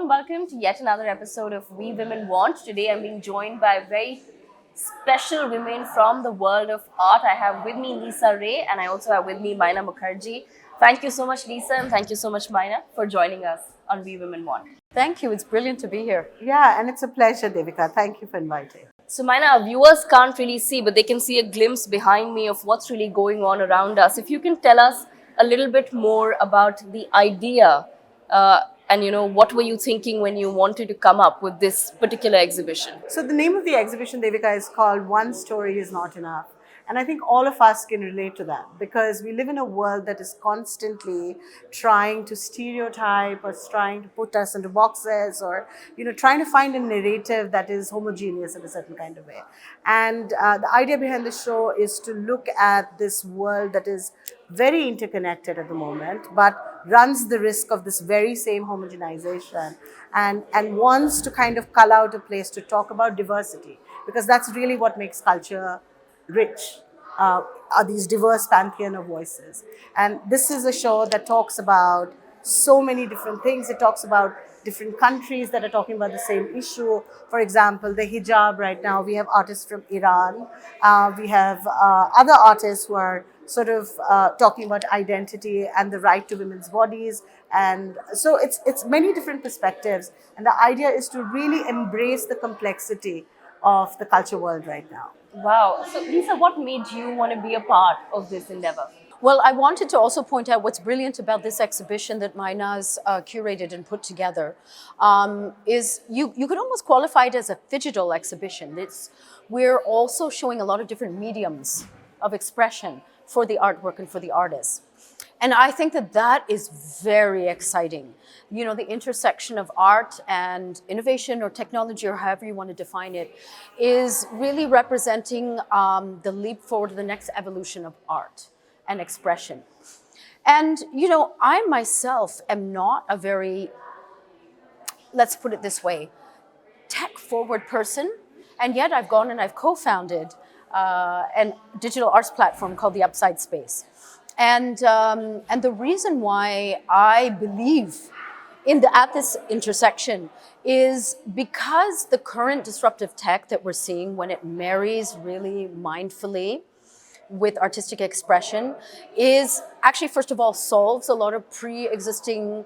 and welcome to yet another episode of We Women Want. Today I'm being joined by very special women from the world of art. I have with me Lisa Ray and I also have with me Maina Mukherjee. Thank you so much, Lisa, and thank you so much, Maina, for joining us on We Women Want. Thank you. It's brilliant to be here. Yeah, and it's a pleasure, Devika. Thank you for inviting. So, Maina, our viewers can't really see, but they can see a glimpse behind me of what's really going on around us. If you can tell us a little bit more about the idea and what were you thinking when you wanted to come up with this particular exhibition? So the name of the exhibition, Devika, is called One Story is Not Enough. And I think all of us can relate to that because we live in a world that is constantly trying to stereotype or trying to put us into boxes or, trying to find a narrative that is homogeneous in a certain kind of way. And the idea behind the show is to look at this world that is very interconnected at the moment, but runs the risk of this very same homogenization and wants to kind of cull out a place to talk about diversity because that's really what makes culture rich, are these diverse pantheon of voices. And this is a show that talks about so many different things. It talks about different countries that are talking about the same issue. For example, the hijab right now, we have artists from Iran. We have other artists who are sort of talking about identity and the right to women's bodies. And so it's many different perspectives. And the idea is to really embrace the complexity of the culture world right now. Wow. So, Lisa, what made you want to be a part of this endeavor? Well, I wanted to also point out what's brilliant about this exhibition that Maina's curated and put together is you could almost qualify it as a digital exhibition. We're also showing a lot of different mediums of expression for the artwork and for the artists. And I think that is very exciting. The intersection of art and innovation or technology or however you want to define it is really representing the leap forward to the next evolution of art and expression. And, I myself am not a very, let's put it this way, tech-forward person. And yet I've gone and I've co-founded a digital arts platform called the Upside Space. And the reason why I believe at this intersection is because the current disruptive tech that we're seeing when it marries really mindfully with artistic expression is actually, first of all, solves a lot of pre-existing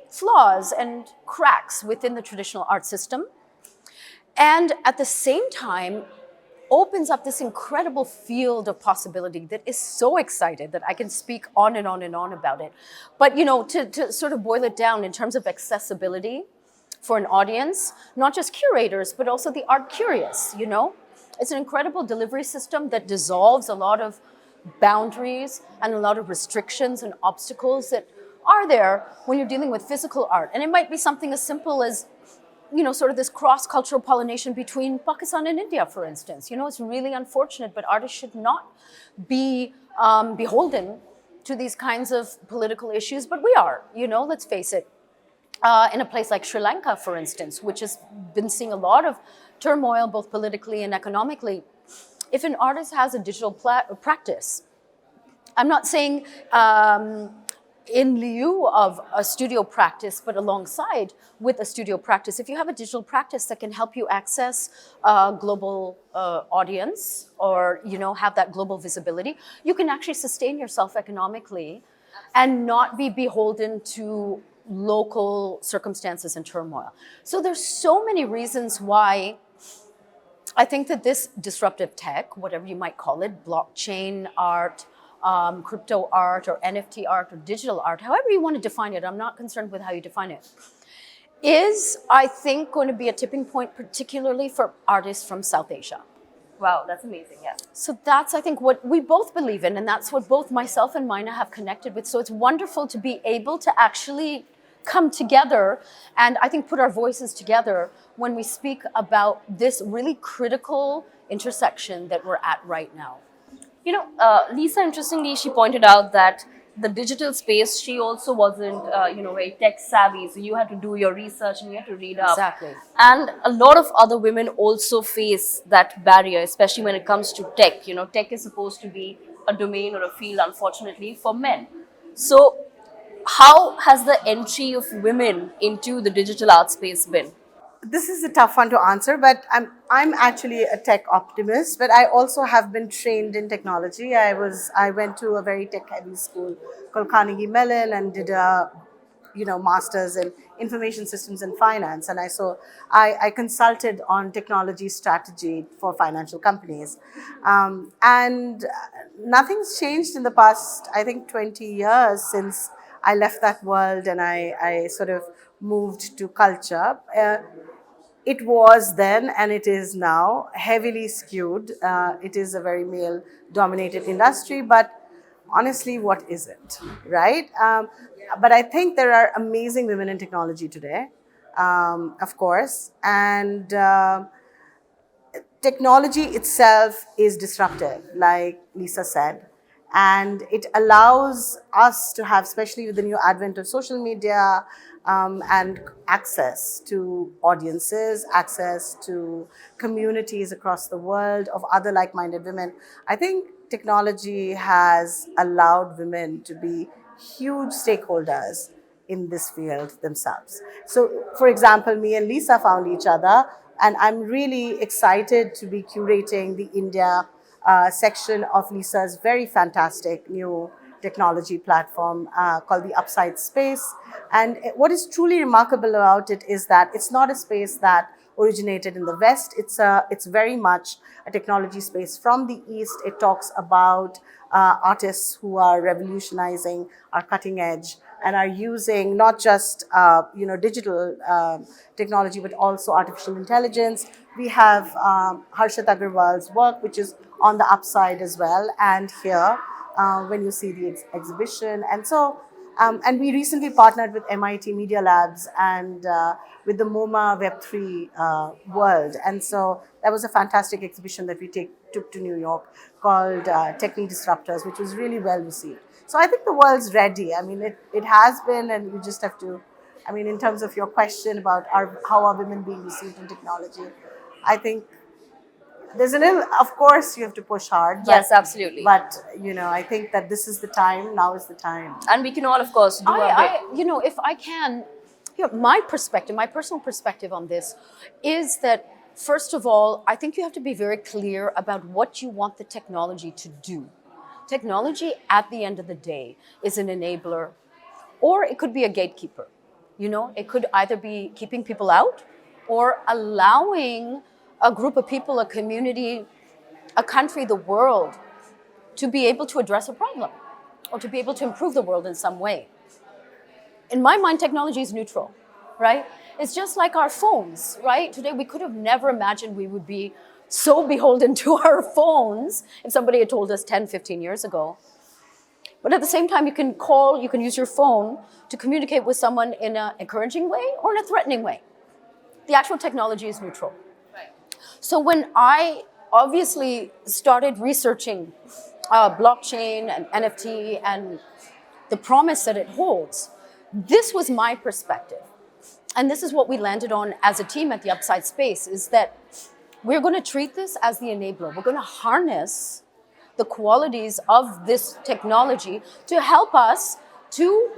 flaws and cracks within the traditional art system. And at the same time, opens up this incredible field of possibility that is so excited that I can speak on and on and on about it. But, to sort of boil it down in terms of accessibility for an audience, not just curators, but also the art curious, It's an incredible delivery system that dissolves a lot of boundaries and a lot of restrictions and obstacles that are there when you're dealing with physical art. And it might be something as simple as sort of this cross-cultural pollination between Pakistan and India, for instance. It's really unfortunate, but artists should not be beholden to these kinds of political issues, but we are, let's face it. In a place like Sri Lanka, for instance, which has been seeing a lot of turmoil, both politically and economically, if an artist has a digital practice, I'm not saying in lieu of a studio practice, but alongside with a studio practice. If you have a digital practice that can help you access a global audience or, have that global visibility, you can actually sustain yourself economically and not be beholden to local circumstances and turmoil. So there's so many reasons why I think that this disruptive tech, whatever you might call it, blockchain art, crypto art or NFT art or digital art, however you want to define it, I'm not concerned with how you define it, is, I think, going to be a tipping point, particularly for artists from South Asia. Wow, that's amazing, yeah. So that's, I think, what we both believe in, and that's what both myself and Maina have connected with. So it's wonderful to be able to actually come together and I think put our voices together when we speak about this really critical intersection that we're at right now. Lisa, interestingly, she pointed out that the digital space, she also wasn't, very tech savvy. So you had to do your research and you had to read up. Exactly. And a lot of other women also face that barrier, especially when it comes to tech. Tech is supposed to be a domain or a field, unfortunately, for men. So how has the entry of women into the digital art space been? This is a tough one to answer, but I'm actually a tech optimist, but I also have been trained in technology. I went to a very tech heavy school called Carnegie Mellon and did a masters in information systems and finance, and I consulted on technology strategy for financial companies, and nothing's changed in the past, I think, 20 years since I left that world and I sort of moved to culture. It was then and it is now heavily skewed. It is a very male dominated industry, but honestly, what isn't, right? But I think there are amazing women in technology today, of course. And technology itself is disruptive, like Lisa said, and it allows us to have, especially with the new advent of social media, and access to audiences, access to communities across the world of other like-minded women. I think technology has allowed women to be huge stakeholders in this field themselves. So, for example, me and Lisa found each other, and I'm really excited to be curating the India section of Lisa's very fantastic new technology platform called the Upside Space. And what is truly remarkable about it is that it's not a space that originated in the West. It's very much a technology space from the East. It talks about artists who are revolutionizing, are cutting edge, and are using not just digital technology, but also artificial intelligence. We have Harshit Agrawal's work, which is on the Upside as well, and here when you see the exhibition. And we recently partnered with MIT Media Labs and with the MoMA Web3 world. And so that was a fantastic exhibition that we took to New York called Technique Disruptors, which was really well received. So I think the world's ready. I mean, it has been, and we just have to, I mean, in terms of your question about how are women being received in technology, I think there's a little, of course, you have to push hard. Yes, absolutely. But, I think that this is the time, now is the time. And we can all, of course, do our bit. If I can, my perspective, my personal perspective on this is that, first of all, I think you have to be very clear about what you want the technology to do. Technology, at the end of the day, is an enabler, or it could be a gatekeeper. It could either be keeping people out or allowing a group of people, a community, a country, the world, to be able to address a problem or to be able to improve the world in some way. In my mind, technology is neutral, right? It's just like our phones, right? Today, we could have never imagined we would be so beholden to our phones if somebody had told us 10, 15 years ago. But at the same time, you can call, you can use your phone to communicate with someone in an encouraging way or in a threatening way. The actual technology is neutral. So when I obviously started researching blockchain and NFT and the promise that it holds, this was my perspective. And this is what we landed on as a team at the Upside Space, is that we're going to treat this as the enabler. We're going to harness the qualities of this technology to help us to,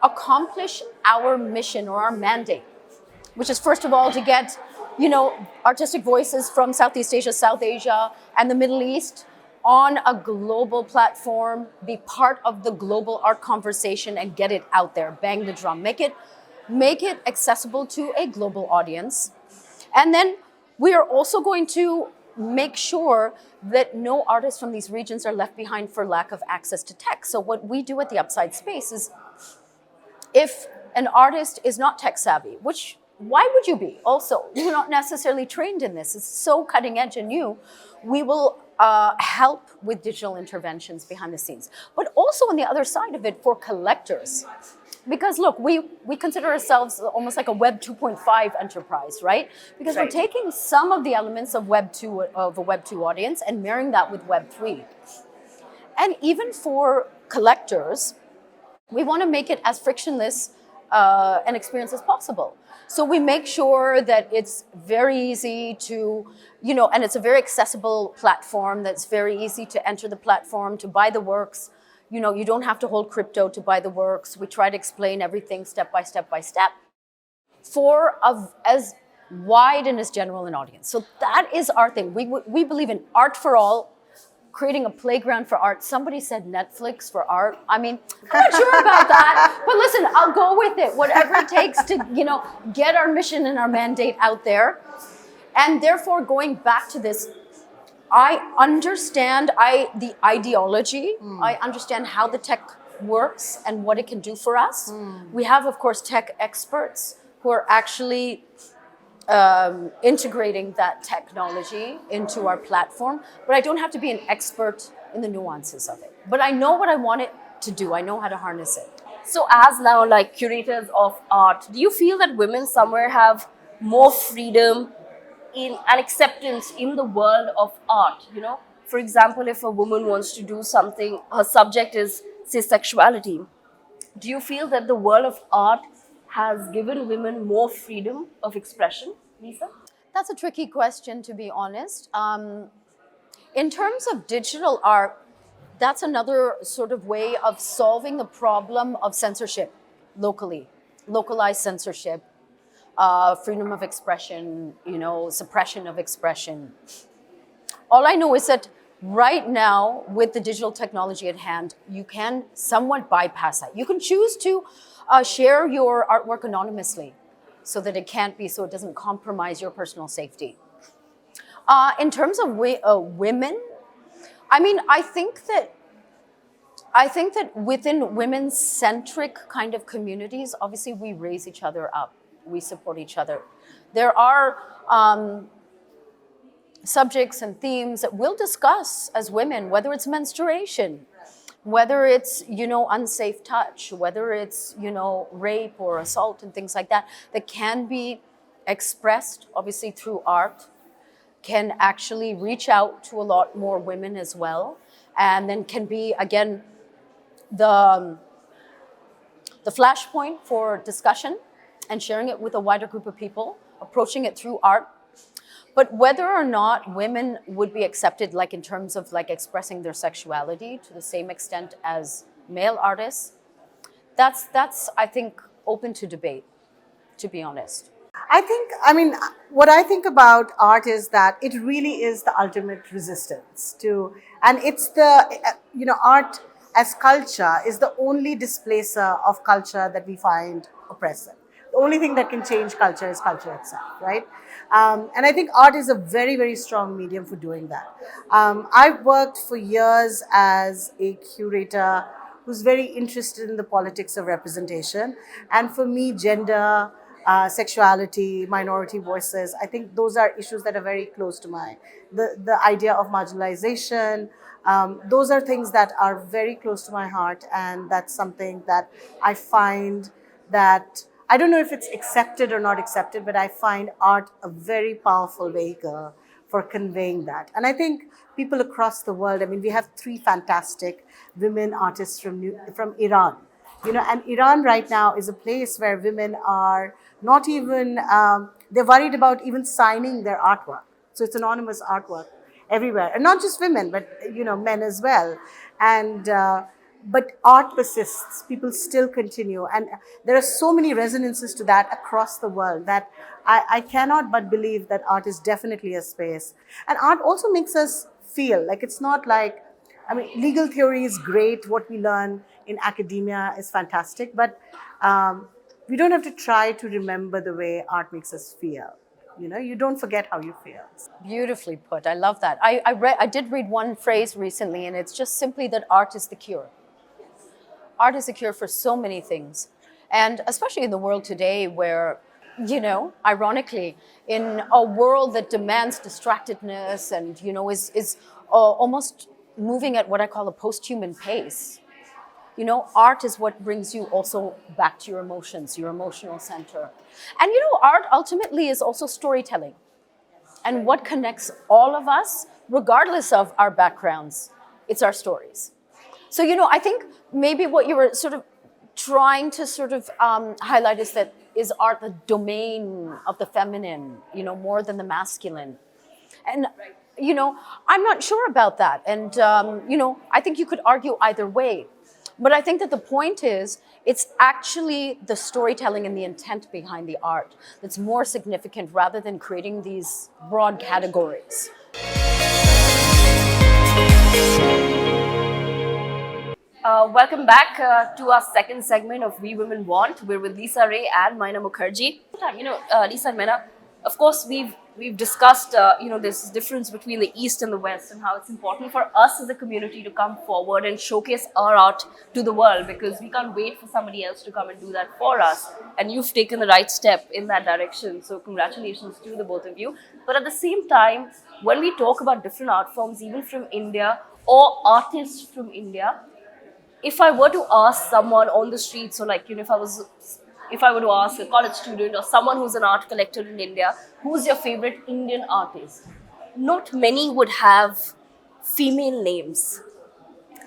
accomplish our mission or our mandate, which is, first of all, to get artistic voices from Southeast Asia, South Asia, and the Middle East on a global platform, be part of the global art conversation and get it out there, bang the drum, make it accessible to a global audience. And then we are also going to make sure that no artists from these regions are left behind for lack of access to tech. So what we do at the Upside Space is, if an artist is not tech savvy, which why would you be? Also, you're not necessarily trained in this. It's so cutting edge and new. We will help with digital interventions behind the scenes. But also on the other side of it, for collectors. Because look, we consider ourselves almost like a Web 2.5 enterprise, right? Because we're taking some of the elements of Web 2, of a Web 2 audience, and marrying that with Web 3. And even for collectors, we want to make it as frictionless an experience as possible. So we make sure that it's very easy to, and it's a very accessible platform that's very easy to enter the platform, to buy the works, you don't have to hold crypto to buy the works. We try to explain everything step by step by step for as wide and as general an audience. So that is our thing. We believe in art for all, creating a playground for art. Somebody said Netflix for art. I mean, I'm not sure about that, but listen, I'll go with it. Whatever it takes to, get our mission and our mandate out there. And therefore, going back to this, I understand the ideology. I understand how the tech works and what it can do for us. We have, of course, tech experts who are actually integrating that technology into our platform, but I don't have to be an expert in the nuances of it. But I know what I want it to do. I know how to harness it. So as now like curators of art, do you feel that women somewhere have more freedom in and acceptance in the world of art? For example, if a woman wants to do something, her subject is, say, sexuality. Do you feel that the world of art has given women more freedom of expression, Lisa? That's a tricky question, to be honest. In terms of digital art, that's another sort of way of solving the problem of censorship locally, localized censorship, freedom of expression, suppression of expression. All I know is that right now, with the digital technology at hand, you can somewhat bypass that. You can choose to share your artwork anonymously so that it doesn't compromise your personal safety. In terms of women, I mean, I think that within women-centric kind of communities, obviously we raise each other up, we support each other. There are subjects and themes that we'll discuss as women, whether it's menstruation, whether it's, unsafe touch, whether it's, rape or assault and things like that, that can be expressed, obviously, through art, can actually reach out to a lot more women as well, and then can be, again, the flashpoint for discussion and sharing it with a wider group of people, approaching it through art. But whether or not women would be accepted, like in terms of like expressing their sexuality to the same extent as male artists, that's I think open to debate, to be honest. What I think about art is that it really is the ultimate resistance to, and it's art as culture is the only displacer of culture that we find oppressive. The only thing that can change culture is culture itself, right? And I think art is a very, very strong medium for doing that. I've worked for years as a curator who's very interested in the politics of representation. And for me, gender, sexuality, minority voices, I think those are issues that are very close to the idea of marginalization. Those are things that are very close to my heart. And that's something that I find that I don't know if it's accepted or not accepted, but I find art a very powerful vehicle for conveying that. And I think people across the world, we have 3 fantastic women artists from Iran. And Iran right now is a place where women are not even, they're worried about even signing their artwork. So it's anonymous artwork everywhere. And not just women, but, men as well. And, but art persists, people still continue. And there are so many resonances to that across the world that I cannot but believe that art is definitely a space. And art also makes us feel like it's not like, legal theory is great. What we learn in academia is fantastic, but we don't have to try to remember the way art makes us feel. You don't forget how you feel. Beautifully put. I love that. I did read one phrase recently, and it's just simply that art is the cure. Art is a cure for so many things. And especially in the world today where, ironically, in a world that demands distractedness and, is almost moving at what I call a post-human pace, art is what brings you also back to your emotions, your emotional center. And, art ultimately is also storytelling. And what connects all of us, regardless of our backgrounds, it's our stories. So, I think maybe what you were sort of trying to highlight is art the domain of the feminine, more than the masculine. And, I'm not sure about that. And, I think you could argue either way. But I think that the point is, it's actually the storytelling and the intent behind the art that's more significant rather than creating these broad categories. Welcome back to our second segment of We Women Want. We're with Lisa Ray and Maina Mukherjee. Lisa and Maina, of course, we've discussed this difference between the East and the West and how it's important for us as a community to come forward and showcase our art to the world, because we can't wait for somebody else to come and do that for us. And you've taken the right step in that direction. So congratulations to the both of you. But at the same time, when we talk about different art forms, even from India or artists from India, if I were to ask someone on the street, so like, if I were to ask a college student or someone who's an art collector in India, who's your favorite Indian artist? Not many would have female names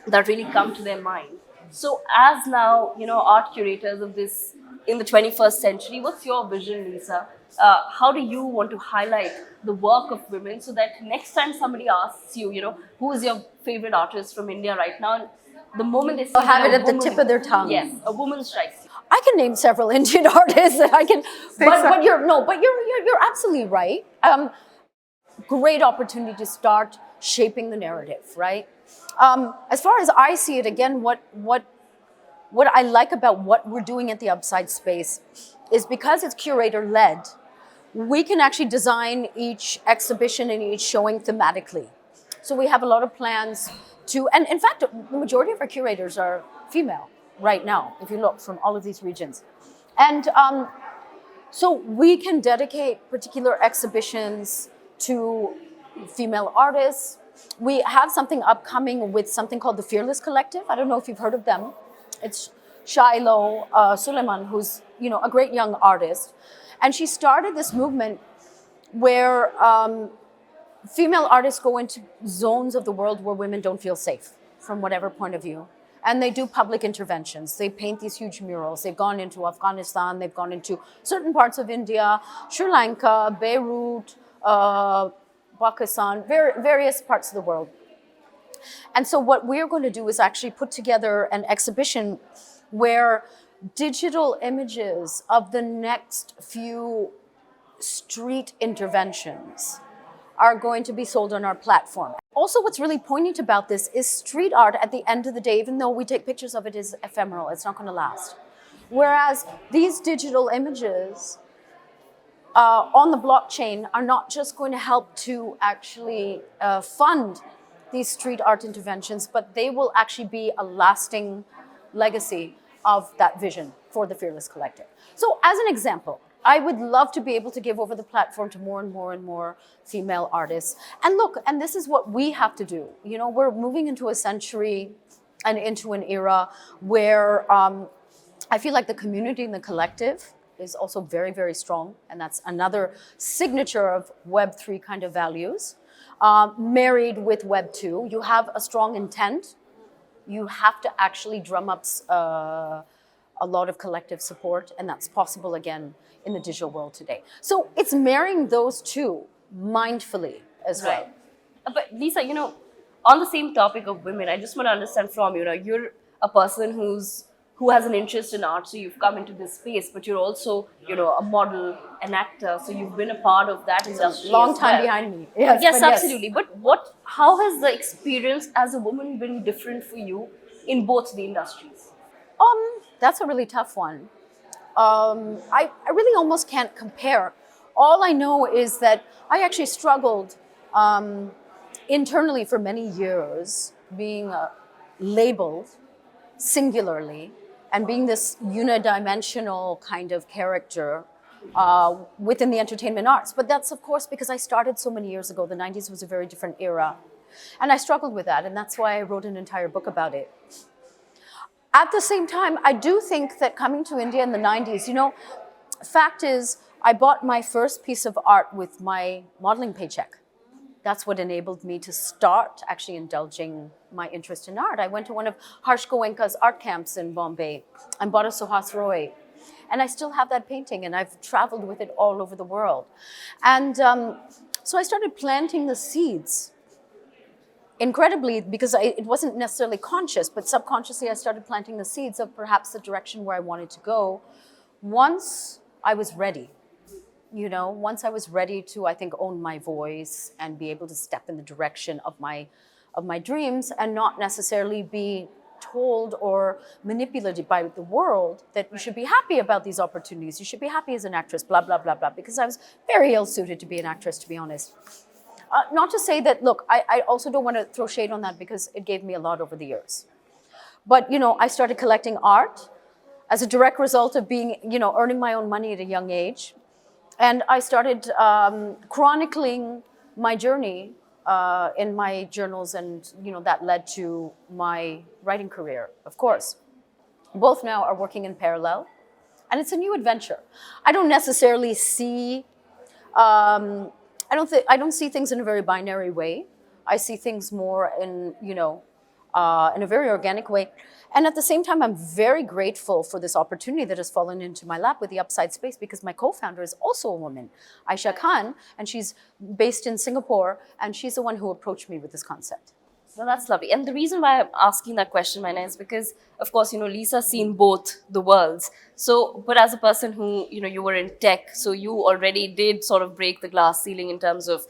that really come to their mind. So as now, art curators of this in the 21st century, what's your vision, Lisa? How do you want to highlight the work of women so that next time somebody asks you, who is your favorite artist from India right now? The moment they see Have it a at the woman- tip of their tongue. Yes, a woman strikes you. I can name several Indian artists that I can, but you're absolutely right. Great opportunity to start shaping the narrative, right? As far as I see it, again, what I like about what we're doing at the Upside Space is because it's curator led, we can actually design each exhibition and each showing thematically. So we have a lot of plans to, and in fact, the majority of our curators are female right now, if you look from all of these regions. And so we can dedicate particular exhibitions to female artists. We have something upcoming with something called the Fearless Collective. I don't know if you've heard of them. It's Shiloh Suleiman, who's a great young artist. And she started this movement where female artists go into zones of the world where women don't feel safe from whatever point of view. And they do public interventions. They paint these huge murals. They've gone into Afghanistan. They've gone into certain parts of India, Sri Lanka, Beirut, Pakistan, various parts of the world. And so what we're going to do is actually put together an exhibition where digital images of the next few street interventions are going to be sold on our platform. Also, what's really poignant about this is street art at the end of the day, even though we take pictures of it, is ephemeral. It's not going to last. Whereas these digital images on the blockchain are not just going to help to actually fund these street art interventions, but they will actually be a lasting legacy of that vision for the Fearless Collective. So as an example, I would love to be able to give over the platform to more and more and more female artists. And look, and this is what we have to do. We're moving into a century and into an era where I feel like the community and the collective is also very, very strong. And that's another signature of Web3 kind of values. Married with Web2, you have a strong intent. You have to actually drum up a lot of collective support, and that's possible again in the digital world today. So it's marrying those two mindfully as well. Right. But Lisa, on the same topic of women, I just want to understand from you, you're a person who has an interest in art, so you've come into this space, but you're also, a model, an actor, so you've been a part of that industry. Long time behind me. Yes, absolutely. But how has the experience as a woman been different for you in both the industries? That's a really tough one. I really almost can't compare. All I know is that I actually struggled internally for many years being labeled singularly and being this unidimensional kind of character within the entertainment arts. But that's, of course, because I started so many years ago. The 90s was a very different era. And I struggled with that, and that's why I wrote an entire book about it. At the same time, I do think that coming to India in the 90s, fact is, I bought my first piece of art with my modeling paycheck. That's what enabled me to start actually indulging my interest in art. I went to one of Harsh Goenka's art camps in Bombay and bought a Suhas Roy. And I still have that painting, and I've traveled with it all over the world. And so I started planting the seeds incredibly, because it wasn't necessarily conscious, but subconsciously I started planting the seeds of perhaps the direction where I wanted to go once I was ready. Once I was ready to, I think, own my voice and be able to step in the direction of my dreams and not necessarily be told or manipulated by the world that you should be happy about these opportunities. You should be happy as an actress, blah, blah, blah, blah, because I was very ill-suited to be an actress, to be honest. Not to say that, look, I also don't want to throw shade on that because it gave me a lot over the years. But, I started collecting art as a direct result of being, earning my own money at a young age. And I started chronicling my journey in my journals, and, that led to my writing career, of course. Both now are working in parallel, and it's a new adventure. I don't necessarily see I don't see things in a very binary way. I see things more in a very organic way. And at the same time, I'm very grateful for this opportunity that has fallen into my lap with the Upside Space, because my co-founder is also a woman, Aisha Khan, and she's based in Singapore, and she's the one who approached me with this concept. Well, that's lovely. And the reason why I'm asking that question, Maina, is because, of course, Lisa's seen both the worlds. So, but as a person who, you were in tech, so you already did sort of break the glass ceiling in terms of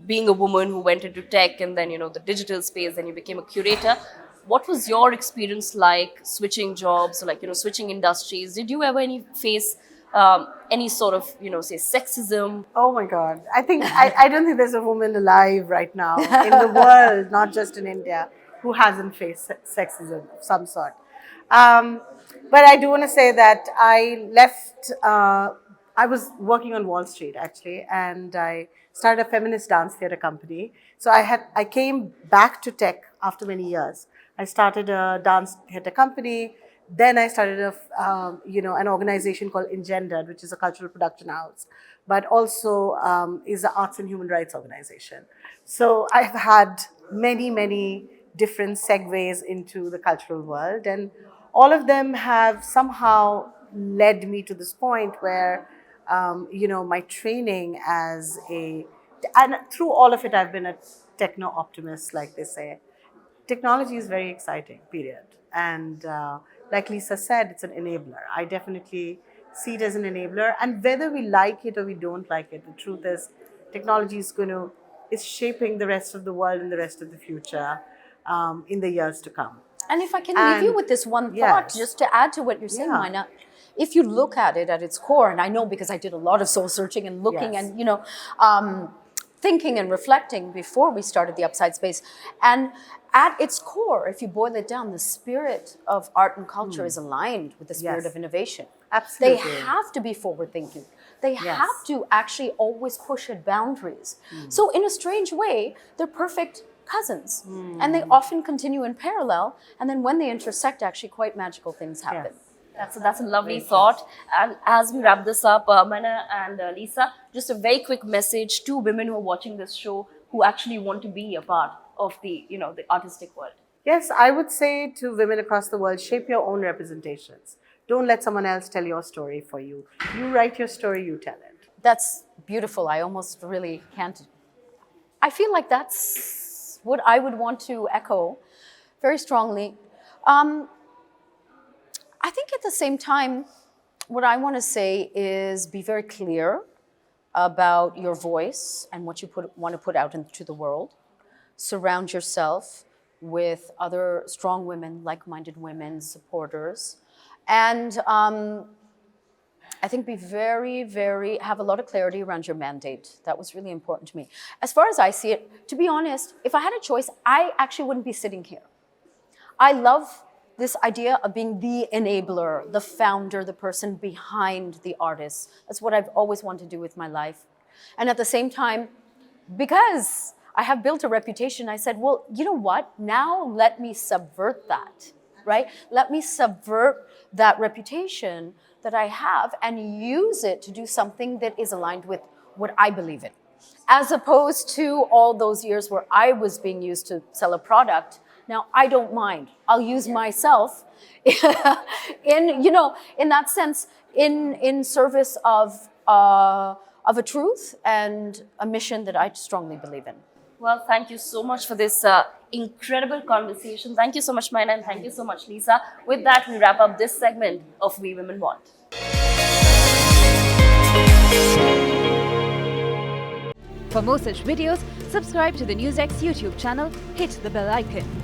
being a woman who went into tech and then, the digital space, then you became a curator. What was your experience like switching jobs, like, switching industries? Did you ever face any sort of, say, sexism? Oh my God. I don't think there's a woman alive right now in the world, not just in India, who hasn't faced sexism of some sort. But I do want to say that I left, I was working on Wall Street actually, and I started a feminist dance theater company. So I came back to tech after many years. I started a dance theater company. Then I started an organization called Engendered, which is a cultural production house, but also is an arts and human rights organization. So I've had many, many different segues into the cultural world, and all of them have somehow led me to this point where, my training and through all of it, I've been a techno optimist, like they say. Technology is very exciting, period. And like Lisa said, it's an enabler. I definitely see it as an enabler. And whether we like it or we don't like it, the truth is technology is shaping the rest of the world and the rest of the future in the years to come. And if I can leave you with this one thought, yes. just to add to what you're saying, Maina, if you look at it at its core, and I know because I did a lot of soul searching and looking Yes. and, thinking and reflecting before we started the Upside Space. And at its core, if you boil it down, the spirit of art and culture is aligned with the spirit Yes. of innovation. Absolutely. They have to be forward thinking. They Yes. have to actually always push at boundaries. So in a strange way, they're perfect cousins. And they often continue in parallel. And then when they intersect, actually quite magical things happen. Yes. That's a lovely thought. And as we wrap this up, Mana and Lisa, just a very quick message to women who are watching this show who actually want to be a part of the artistic world. Yes, I would say to women across the world, shape your own representations. Don't let someone else tell your story for you. You write your story, you tell it. That's beautiful. I almost really can't. I feel like that's what I would want to echo very strongly. I think at the same time, what I want to say is be very clear about your voice and what you want to put out into the world. Surround yourself with other strong women, like-minded women, supporters. And I think be have a lot of clarity around your mandate. That was really important to me. As far as I see it, to be honest, if I had a choice, I actually wouldn't be sitting here. I love this idea of being the enabler, the founder, the person behind the artist. That's what I've always wanted to do with my life. And at the same time, because I have built a reputation, I said, well, you know what? Now let me subvert that, right? Let me subvert that reputation that I have and use it to do something that is aligned with what I believe in. As opposed to all those years where I was being used to sell a product. Now, I don't mind. I'll use myself in that sense, in service of a truth and a mission that I strongly believe in. Well, thank you so much for this incredible conversation. Thank you so much, Maina, and thank you so much, Lisa. With that, we wrap up this segment of We Women Want. For more such videos, subscribe to the NewsX YouTube channel, hit the bell icon.